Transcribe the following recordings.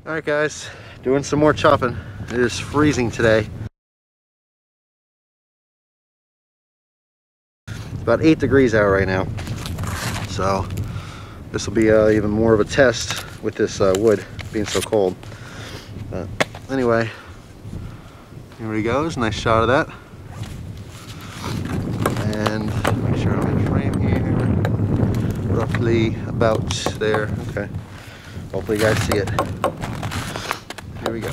Alright guys, doing some more chopping. It is freezing today. It's about 8 degrees out right now. So this will be even more of a test with this wood being so cold. But anyway, here he goes. Nice shot of that. And make sure I'm in frame here. Roughly about there. Okay. Hopefully you guys see it. Here we go.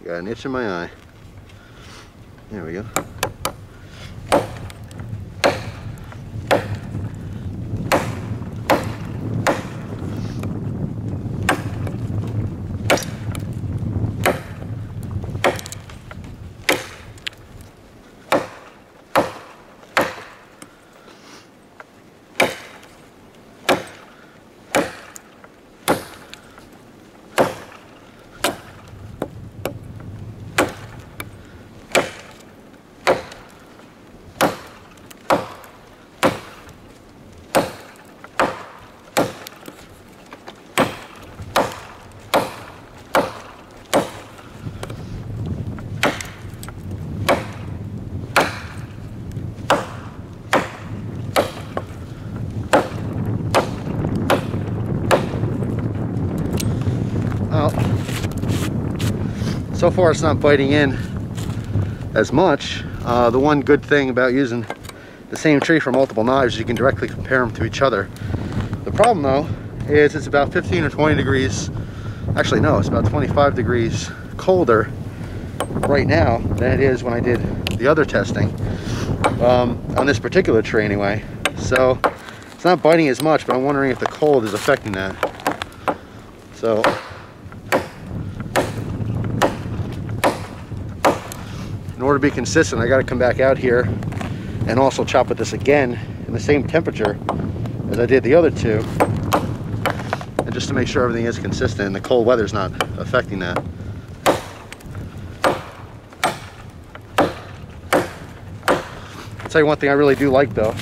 Got an itch in my eye. There we go. So far it's not biting in as much. The one good thing about using the same tree for multiple knives is you can directly compare them to each other. The problem though is it's about 15 or 20 degrees, actually no, it's about 25 degrees colder right now than it is when I did the other testing, on this particular tree anyway. So it's not biting as much, but I'm wondering if the cold is affecting that. So in order to be consistent, I got to come back out here and also chop with this again in the same temperature as I did the other two, and just to make sure everything is consistent and the cold weather's not affecting that. I'll tell you one thing I really do like though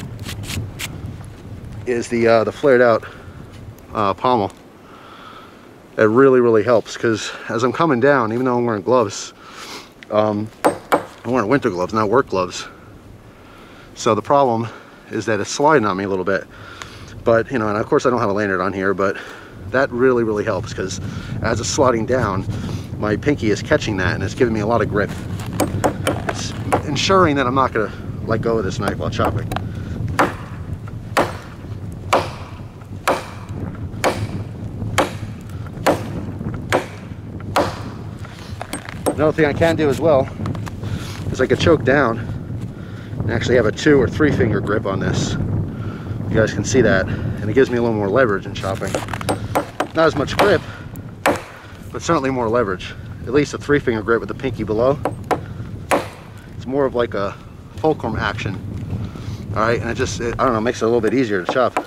is the flared out pommel. It really helps, because as I'm coming down, even though I'm wearing gloves, I'm wearing winter gloves, not work gloves. So the problem is that it's sliding on me a little bit. But, you know, and of course I don't have a lanyard on here, but that really helps, because as it's sliding down, my pinky is catching that and it's giving me a lot of grip. It's ensuring that I'm not going to let go of this knife while chopping. Another thing I can do as well is I could choke down and actually have a 2 or 3 finger grip on this. You guys can see that, and it gives me a little more leverage in chopping. Not as much grip, but certainly more leverage. At least a 3 finger grip with the pinky below. It's more of like a fulcrum action. All right, and I don't know, makes it a little bit easier to chop.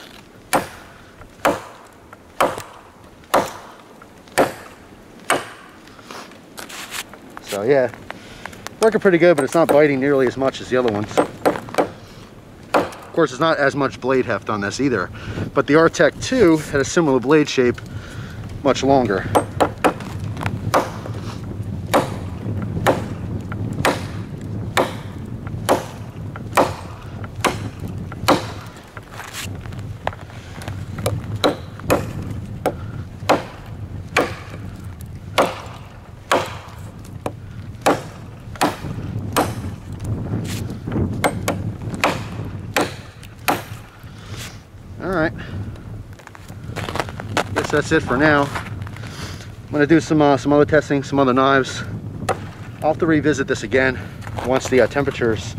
So yeah, working pretty good, but it's not biting nearly as much as the other ones. Of course, it's not as much blade heft on this either, but the Artec 2 had a similar blade shape, much longer. Alright, guess that's it for now. I'm going to do some other testing, some other knives. I'll have to revisit this again once the temperatures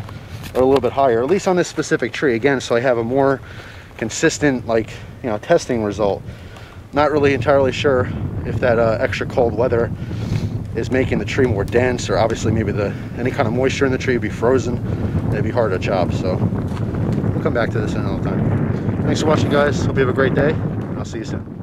are a little bit higher, at least on this specific tree again, so I have a more consistent, like, you know, testing result. Not really entirely sure if that extra cold weather is making the tree more dense, or obviously maybe any kind of moisture in the tree would be frozen and it'd be hard to chop. So come back to this another time. Thanks for watching, guys. Hope you have a great day, and I'll see you soon.